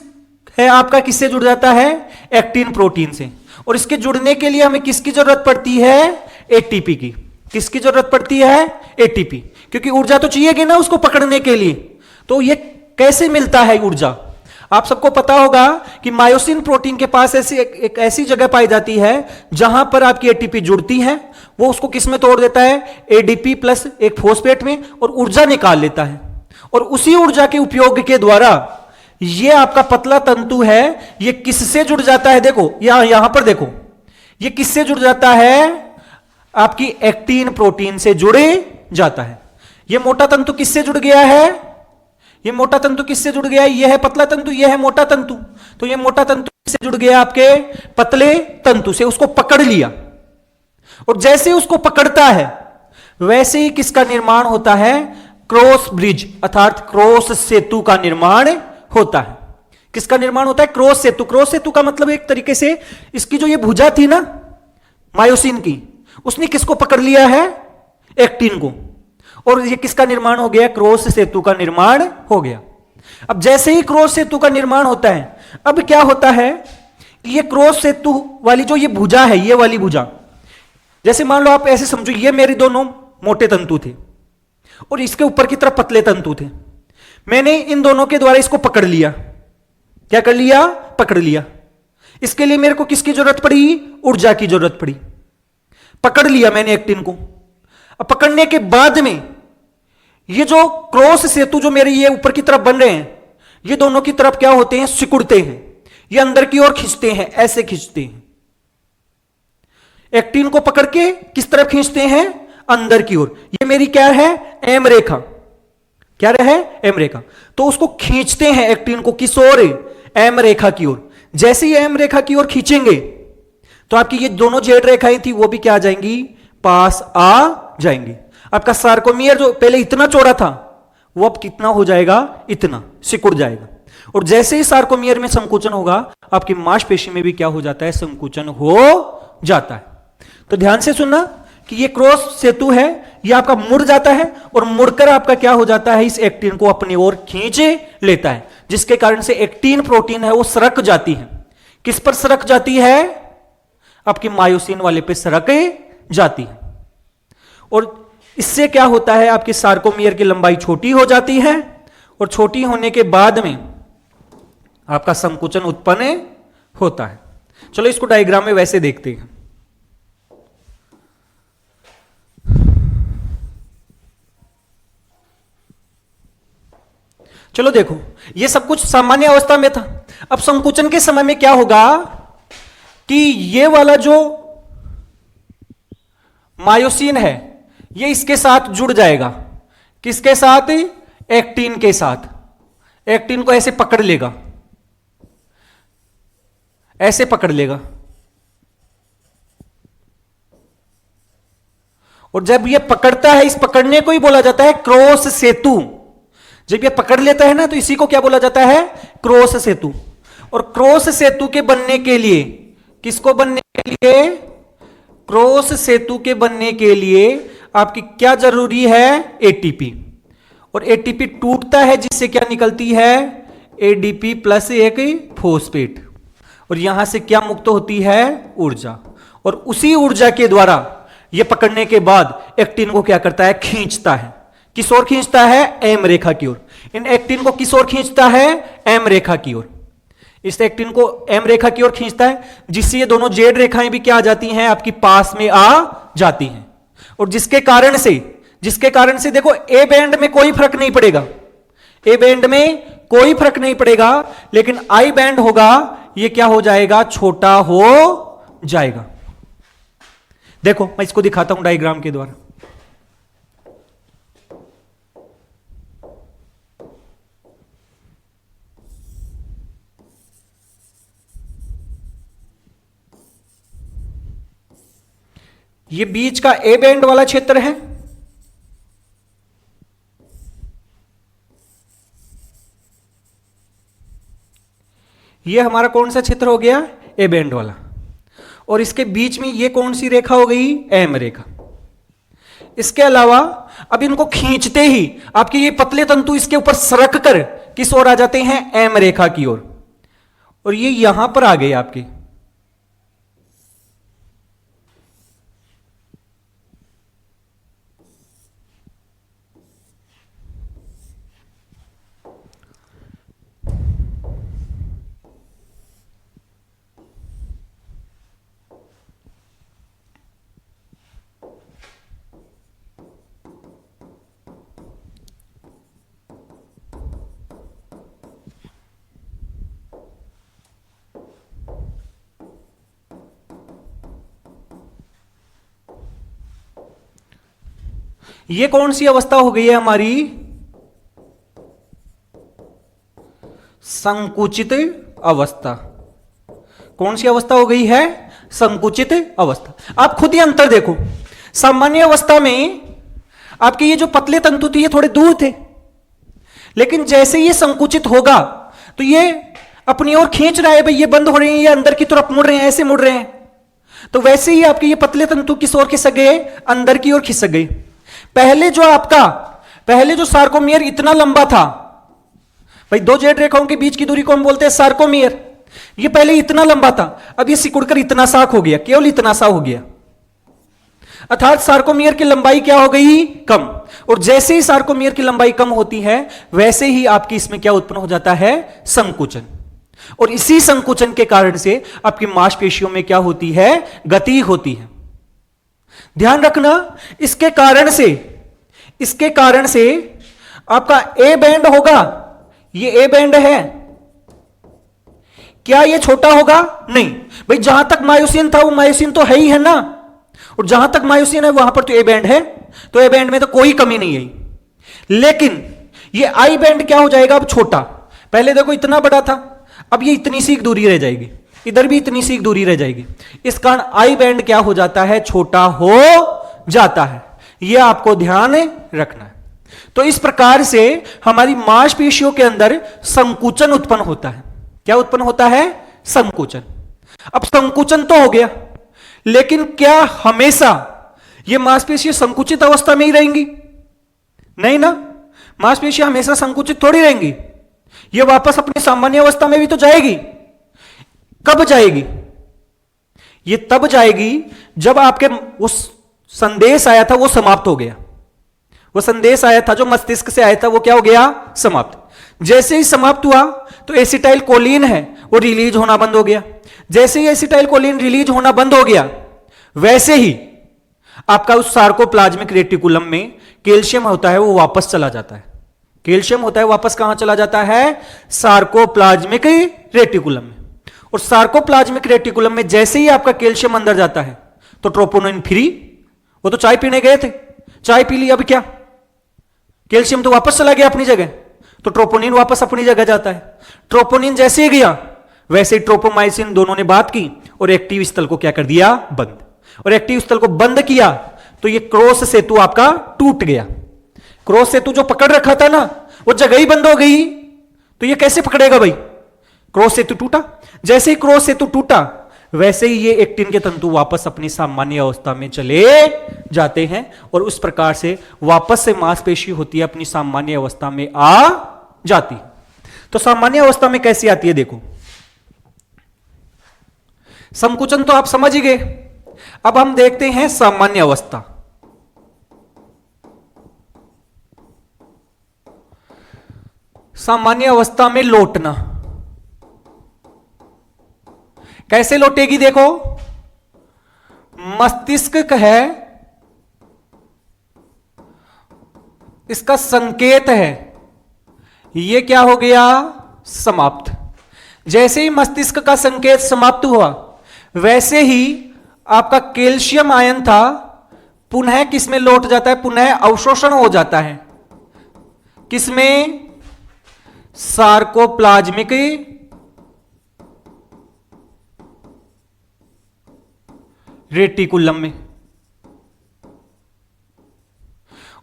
है आपका किससे जुड़ जाता है? एक्टिन प्रोटीन से। और इसके जुड़ने के लिए हमें किसकी जरूरत पड़ती है? एटीपी की। किसकी जरूरत पड़ती है? एटीपी। क्योंकि ऊर्जा तो चाहिएगी ना उसको पकड़ने के लिए। तो ये कैसे मिलता है ऊर्जा? आप सबको पता होगा कि मायोसिन प्रोटीन के पास एक ऐसी जगह पाई जाती है जहां पर आपकी एटीपी जुड़ती है, वो उसको किस में तोड़ देता है? एडीपी प्लस एक फॉस्फेट में, और ऊर्जा निकाल लेता है। और उसी ऊर्जा के उपयोग के द्वारा ये आपका पतला तंतु है, ये किससे जुड़ जाता है? देखो यहां पर देखो, ये किससे जुड़ जाता है? आपकी एक्टिन प्रोटीन से जुड़े जाता है। ये मोटा तंतु किससे जुड़ गया है? ये मोटा तंतु किससे जुड़ गया है? ये है पतला तंतु, ये है मोटा तंतु। तो ये मोटा तंतु किससे जुड़ गया? आपके पतले तंतु से। उसको पकड़ लिया, और जैसे उसको पकड़ता है वैसे ही किसका निर्माण होता है? क्रॉस ब्रिज अर्थात क्रॉस सेतु का निर्माण होता है। किसका निर्माण होता है? क्रॉस सेतु। क्रॉस सेतु का मतलब एक तरीके से इसकी जो ये भुजा थी ना मायोसिन की, उसने किसको पकड़ लिया है? एक्टिन को। और ये किसका निर्माण हो गया? क्रॉस सेतु का निर्माण हो गया। अब जैसे ही क्रॉस सेतु का निर्माण होता है, अब क्या होता है कि ये क्रॉस सेतु वाली जो ये भुजा है, ये वाली भुजा, जैसे मान लो आप ऐसे समझो, ये मेरे दोनों मोटे तंतु थे और इसके ऊपर की तरफ पतले तंतु थे। मैंने इन दोनों के द्वारा इसको पकड़ लिया। क्या कर लिया? पकड़ लिया। इसके लिए मेरे को किसकी जरूरत पड़ी? ऊर्जा की जरूरत पड़ी। पकड़ लिया मैंने एक्टिन को। अब पकड़ने के बाद में ये जो क्रॉस सेतु जो मेरे ये ऊपर की तरफ बन रहे हैं, ये दोनों की तरफ क्या होते हैं? सिकुड़ते हैं। ये अंदर की ओर खींचते हैं, ऐसे खींचते हैं। एक्टिन को पकड़ के किस तरफ खींचते हैं? अंदर की ओर। ये मेरी क्या है? एम रेखा। क्या है? एम रेखा। तो उसको खींचते हैं एक्टिन को किस ओर? एम रेखा की ओर। जैसे ही एम रेखा की ओर खींचेंगे तो आपकी ये दोनों जेड रेखाएं थी वो भी क्या आ जाएंगी? पास आ जाएंगी। आपका सार्कोमियर जो पहले इतना चौड़ा था वो अब कितना हो जाएगा? इतना सिकुड़ जाएगा। और जैसे ही सार्कोमियर में संकुचन होगा, आपकी मांसपेशी में भी क्या हो जाता है? संकुचन हो जाता है। तो ध्यान से सुनना कि ये क्रॉस सेतु है, ये आपका मुड़ जाता है और मुड़कर आपका क्या हो जाता है? इस एक्टिन को अपनी ओर खींच लेता है, जिसके कारण से एक्टिन प्रोटीन है वो सरक जाती है। किस पर सरक जाती है? आपकी मायोसिन वाले पे सरक जाती है। और इससे क्या होता है? आपकी सार्कोमियर की लंबाई छोटी हो जाती है और छोटी होने के बाद में आपका संकुचन उत्पन्न होता है। चलो इसको डायग्राम में वैसे देखते हैं। चलो देखो, ये सब कुछ सामान्य अवस्था में था। अब संकुचन के समय में क्या होगा कि ये वाला जो मायोसिन है ये इसके साथ जुड़ जाएगा। किसके साथ? एक्टिन के साथ। एक्टिन को ऐसे पकड़ लेगा, ऐसे पकड़ लेगा। और जब ये पकड़ता है, इस पकड़ने को ही बोला जाता है क्रॉस सेतु। जब ये पकड़ लेता है ना तो इसी को क्या बोला जाता है? क्रॉस सेतु। और क्रॉस सेतु के बनने के लिए, किसको बनने के लिए? क्रॉस सेतु के बनने के लिए आपकी क्या जरूरी है? एटीपी। और एटीपी टूटता है जिससे क्या निकलती है? एडीपी प्लस एक फॉस्फेट। और यहां से क्या मुक्त होती है? ऊर्जा। और उसी ऊर्जा के द्वारा यह पकड़ने के बाद एक्टिन को क्या करता है? खींचता है। किस ओर खींचता है? एम रेखा की ओर। इन एक्टिन को किस ओर खींचता है? एम रेखा की ओर। इस एक्टिन को एम रेखा की ओर खींचता है, जिससे ये दोनों जेड रेखाएं भी क्या आ जाती हैं? आपकी पास में आ जाती हैं। और जिसके कारण से देखो, ए बैंड में कोई फर्क नहीं पड़ेगा। ए बैंड में कोई फर्क नहीं पड़ेगा, लेकिन आई बैंड होगा, ये क्या हो जाएगा? छोटा हो जाएगा। देखो मैं इसको दिखाता हूं डायग्राम के द्वारा। ये बीच का ए बैंड वाला क्षेत्र है, ये हमारा कौन सा क्षेत्र हो गया? ए बैंड वाला। और इसके बीच में ये कौन सी रेखा हो गई? एम रेखा। इसके अलावा अब इनको खींचते ही आपके ये पतले तंतु इसके ऊपर सरक कर किस ओर आ जाते हैं? एम रेखा की ओर। और ये यहां पर आ गए आपके। ये कौन सी अवस्था हो गई है हमारी? संकुचित अवस्था। कौन सी अवस्था हो गई है? संकुचित अवस्था। आप खुद ही अंतर देखो। सामान्य अवस्था में आपके ये जो पतले तंतु थे ये थोड़े दूर थे, लेकिन जैसे ये संकुचित होगा तो ये अपनी ओर खींच रहा है। भाई ये बंद हो रहे हैं, ये अंदर की तरफ मुड़ रहे हैं, ऐसे मुड़ रहे हैं। तो वैसे ही आपके ये पतले तंतु किस ओर खिसक गए? अंदर की ओर खिसक गए। पहले जो सार्कोमियर इतना लंबा था भाई दो जेड रेखाओं के बीच की दूरी को हम बोलते हैं सार्कोमियर। ये पहले इतना लंबा था, अब ये सिकुड़कर इतना सा हो गया, केवल इतना सा हो गया, अर्थात सार्कोमियर की लंबाई क्या हो गई? कम। और जैसे ही सार्कोमियर की लंबाई कम होती है वैसे ही आपकी इसमें क्या उत्पन्न हो जाता है? संकुचन। और इसी संकुचन के कारण से आपकी मांसपेशियों में क्या होती है? गति होती है। ध्यान रखना, इसके कारण से आपका ए बैंड होगा, ये ए बैंड है, क्या ये छोटा होगा? नहीं भाई, जहां तक मायोसिन था वो मायोसिन तो है ही है ना, और जहां तक मायोसिन है वहां पर तो ए बैंड है, तो ए बैंड में तो कोई कमी नहीं है। लेकिन ये आई बैंड क्या हो जाएगा? अब छोटा। पहले देखो इतना बड़ा था, अब ये इतनी सी दूरी रह जाएगी, इधर भी इतनी सी दूरी रह जाएगी, इस कारण आई बैंड क्या हो जाता है? छोटा हो जाता है। यह आपको ध्यान रखना है। तो इस प्रकार से हमारी मांसपेशियों के अंदर संकुचन उत्पन्न होता है। क्या उत्पन्न होता है? संकुचन। अब संकुचन तो हो गया, लेकिन क्या हमेशा ये मांसपेशियां संकुचित अवस्था में ही रहेंगी? नहीं ना, मांसपेशियां हमेशा संकुचित थोड़ी रहेंगी, ये वापस अपनी सामान्य अवस्था में भी तो जाएगी। कब जाएगी? ये तब जाएगी जब आपके उस संदेश आया था वो समाप्त हो गया। वो संदेश आया था जो मस्तिष्क से आया था वो क्या हो गया? समाप्त। जैसे ही समाप्त हुआ तो एसिटाइल कोलिन है वो रिलीज होना बंद हो गया। जैसे ही एसिटाइल कोलिन रिलीज होना बंद हो गया वैसे ही आपका उस सार्कोप्लाज्मिक रेटिकुलम में कैल्शियम होता है वो वापस चला जाता है। कैल्शियम होता है वापस कहां चला जाता है? सार्कोप्लाज्मिक रेटिकुलम में। और सार्कोप्लाज्मिक रेटिकुलम में जैसे ही आपका कैल्शियम अंदर जाता है तो ट्रोपोनिन फ्री, वो तो चाय पीने गए थे, चाय पी ली, अब क्या? कैल्शियम तो वापस चला गया अपनी जगह, तो ट्रोपोनिन वापस अपनी जगह जाता है। ट्रोपोनिन जैसे ही गया वैसे ही ट्रोपोमाइसिन दोनों ने बात की और एक्टिव स्थल को क्या कर दिया? बंद। और एक्टिव स्थल को बंद किया तो ये क्रॉस सेतु आपका टूट गया। क्रॉस सेतु जो पकड़ रखा था ना वो जगह ही बंद हो गई, तो ये कैसे पकड़ेगा भाई? क्रॉस सेतु टूटा। जैसे ही क्रॉस सेतु टूटा वैसे ही ये एक्टिन के तंतु वापस अपनी सामान्य अवस्था में चले जाते हैं और उस प्रकार से वापस से मांसपेशी होती है अपनी सामान्य अवस्था में आ जाती। तो सामान्य अवस्था में कैसी आती है? देखो, संकुचन तो आप समझ ही गए। अब हम देखते हैं सामान्य अवस्था। सामान्य अवस्था में लौटना कैसे लौटेगी? देखो, मस्तिष्क है, इसका संकेत है, यह क्या हो गया? समाप्त। जैसे ही मस्तिष्क का संकेत समाप्त हुआ वैसे ही आपका कैल्शियम आयन था पुनः किसमें लौट जाता है? पुनः अवशोषण हो जाता है। किसमें? सार्कोप्लाज्मिक रेटिकुलम में।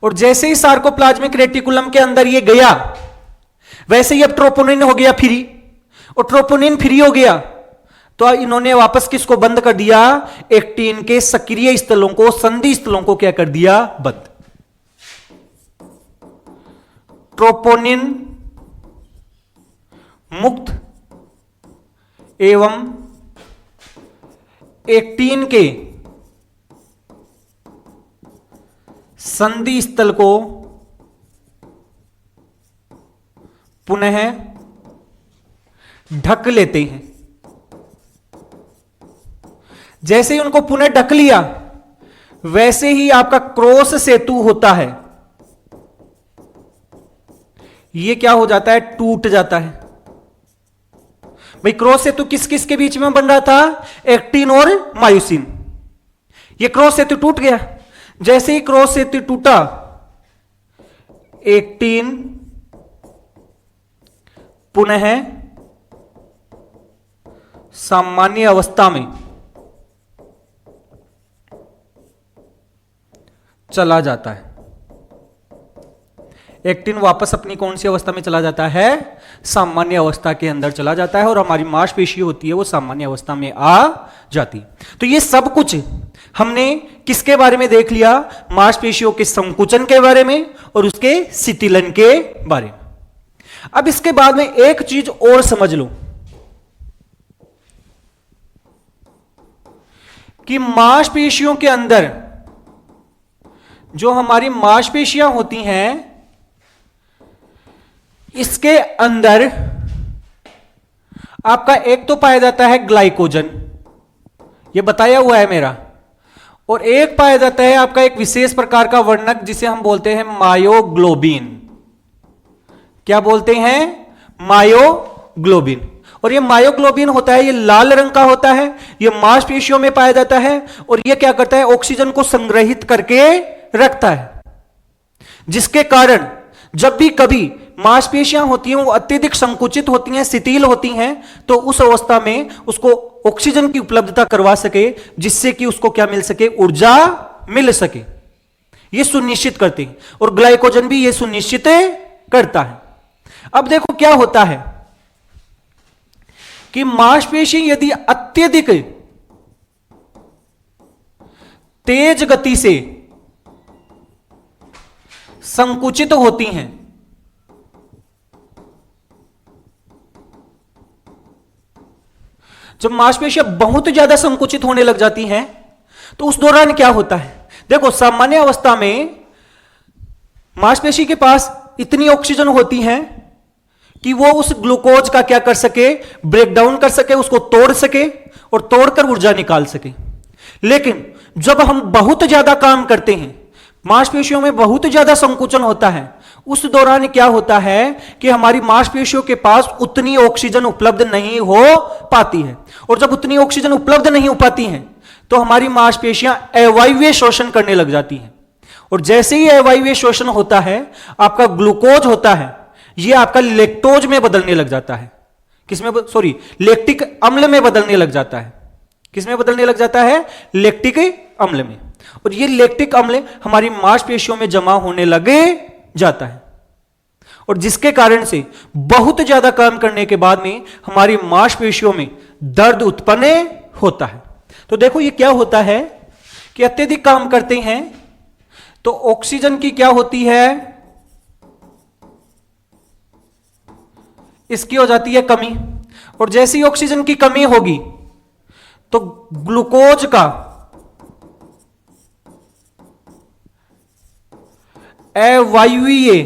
और जैसे ही सार्कोप्लाज्मिक रेटिकुलम के अंदर ये गया वैसे ही अब ट्रोपोनिन हो गया फ्री, और ट्रोपोनिन फ्री हो गया तो इन्होंने वापस किसको बंद कर दिया? एक्टिन के सक्रिय स्थलों को, संधि स्थलों को क्या कर दिया? बंद। ट्रोपोनिन मुक्त एवं एक्टिन के संधि स्थल को पुनः ढक लेते हैं। जैसे ही उनको पुनः ढक लिया वैसे ही आपका क्रॉस सेतु होता है, यह क्या हो जाता है? टूट जाता है। भाई क्रॉस सेतु किस किस के बीच में बन रहा था? एक्टिन और मायोसिन। ये क्रॉस सेतु टूट गया। जैसे ही क्रॉस सेतु टूटा एक्टिन पुनः सामान्य अवस्था में चला जाता है। एक्टिन वापस अपनी कौन सी अवस्था में चला जाता है? सामान्य अवस्था के अंदर चला जाता है और हमारी मांसपेशी होती है वो सामान्य अवस्था में आ जाती। तो ये सब कुछ हमने किसके बारे में देख लिया? मांसपेशियों के संकुचन के बारे में और उसके शिथिलन के बारे में। अब इसके बाद में एक चीज और समझ लो कि मांसपेशियों के अंदर जो हमारी मांसपेशियां होती हैं, इसके अंदर आपका एक तो पाया जाता है ग्लाइकोजन, ये बताया हुआ है मेरा, और एक पाया जाता है आपका एक विशेष प्रकार का वर्णक जिसे हम बोलते हैं मायोग्लोबिन। क्या बोलते हैं? मायोग्लोबिन। और ये मायोग्लोबिन होता है, ये लाल रंग का होता है, ये मांसपेशियों में पाया जाता है, और ये क्या करता है? ऑक्सीजन को संग्रहित करके रखता है, जिसके कारण जब भी कभी मांसपेशियां होती हैं वो अत्यधिक संकुचित होती हैं, शिथिल होती हैं, तो उस अवस्था में उसको ऑक्सीजन की उपलब्धता करवा सके, जिससे कि उसको क्या मिल सके? ऊर्जा मिल सके। ये सुनिश्चित करते हैं, और ग्लाइकोजन भी ये सुनिश्चित करता है। अब देखो क्या होता है कि मांसपेशी यदि अत्यधिक तेज गति से संकुचित होती हैं, जब मांसपेशियां बहुत ज्यादा संकुचित होने लग जाती हैं, तो उस दौरान क्या होता है? देखो, सामान्य अवस्था में मांसपेशी के पास इतनी ऑक्सीजन होती है कि वो उस ग्लूकोज का क्या कर सके? ब्रेक डाउन कर सके, उसको तोड़ सके और तोड़कर ऊर्जा निकाल सके। लेकिन जब हम बहुत ज्यादा काम करते हैं, मांसपेशियों में बहुत ज्यादा संकुचन होता है, उस दौरान क्या होता है कि हमारी मांसपेशियों के पास उतनी ऑक्सीजन उपलब्ध नहीं हो पाती है, और जब उतनी ऑक्सीजन उपलब्ध नहीं हो पाती है तो हमारी मांसपेशियां अवायवीय शोषण करने लग जाती हैं, और जैसे ही अवायवीय शोषण होता है, आपका ग्लूकोज होता है ये आपका लेक्टोज में बदलने लग जाता है। किसमें? सॉरी, लैक्टिक अम्ल में बदलने लग जाता है। किसमें बदलने लग जाता है? लैक्टिक अम्ल में। और ये लैक्टिक अम्ल हमारी मांसपेशियों में जमा होने लगे जाता है, और जिसके कारण से बहुत ज्यादा काम करने के बाद में हमारी मांसपेशियों में दर्द उत्पन्न होता है। तो देखो ये क्या होता है कि अत्यधिक काम करते हैं तो ऑक्सीजन की क्या होती है? इसकी हो जाती है कमी, और जैसी ऑक्सीजन की कमी होगी तो ग्लूकोज का अवायवीय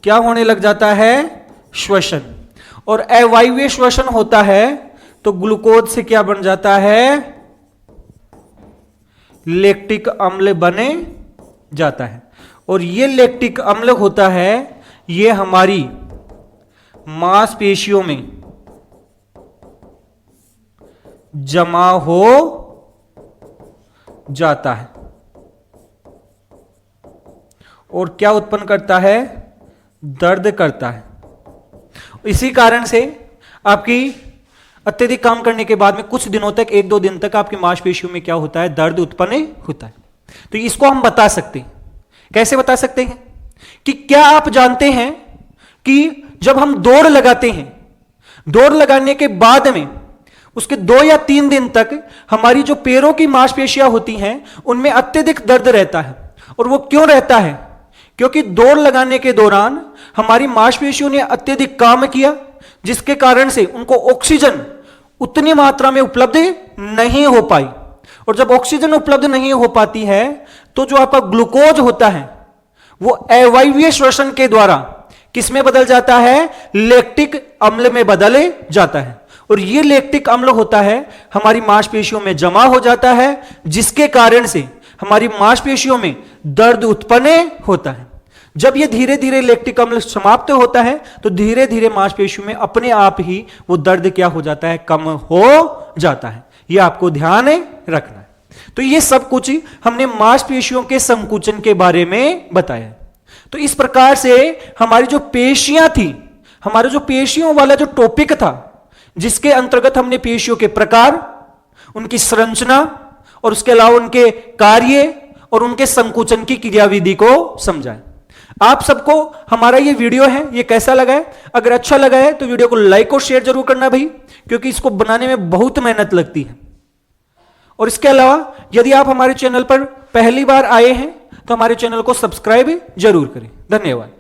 क्या होने लग जाता है? श्वसन। और अवायवीय श्वसन होता है तो ग्लूकोज से क्या बन जाता है? लैक्टिक अम्ल बने जाता है, और ये लैक्टिक अम्ल होता है ये हमारी मांसपेशियों में जमा हो जाता है, और क्या उत्पन्न करता है? दर्द करता है। इसी कारण से आपकी अत्यधिक काम करने के बाद में कुछ दिनों तक, 1-2 दिन तक आपकी मांसपेशियों में क्या होता है? दर्द उत्पन्न होता है। तो इसको हम बता सकते हैं। कैसे बता सकते हैं? कि क्या आप जानते हैं कि जब हम दौड़ लगाते हैं, दौड़ लगाने के बाद में उसके 2 या 3 दिन तक हमारी जो पैरों की मांसपेशियां होती हैं उनमें अत्यधिक दर्द रहता है। और वो क्यों रहता है? क्योंकि दौड़ लगाने के दौरान हमारी मांसपेशियों ने अत्यधिक काम किया, जिसके कारण से उनको ऑक्सीजन उतनी मात्रा में उपलब्ध नहीं हो पाई, और जब ऑक्सीजन उपलब्ध नहीं हो पाती है तो जो आपका ग्लूकोज होता है वो अवायवीय श्वसन के द्वारा किसमें बदल जाता है? लैक्टिक अम्ल में बदल जाता है, और ये लैक्टिक अम्ल होता है हमारी मांसपेशियों में जमा हो जाता है, जिसके कारण से हमारी मांसपेशियों में दर्द उत्पन्न होता है। जब ये धीरे धीरे लैक्टिक अम्ल समाप्त होता है तो धीरे धीरे मांसपेशियों में अपने आप ही वो दर्द क्या हो जाता है? कम हो जाता है। ये आपको ध्यान रखना है। तो ये सब कुछ हमने मांसपेशियों के संकुचन के बारे में बताया। तो इस प्रकार से हमारी जो पेशियां थी, हमारे जो पेशियों वाला जो टॉपिक था, जिसके अंतर्गत हमने पेशियों के प्रकार, उनकी संरचना और उसके अलावा उनके कार्य और उनके संकुचन की क्रियाविधि को समझा। आप सबको हमारा ये वीडियो है ये कैसा लगा है? अगर अच्छा लगा है तो वीडियो को लाइक और शेयर जरूर करना भाई, क्योंकि इसको बनाने में बहुत मेहनत लगती है। और इसके अलावा यदि आप हमारे चैनल पर पहली बार आए हैं तो हमारे चैनल को सब्सक्राइब जरूर करें। धन्यवाद।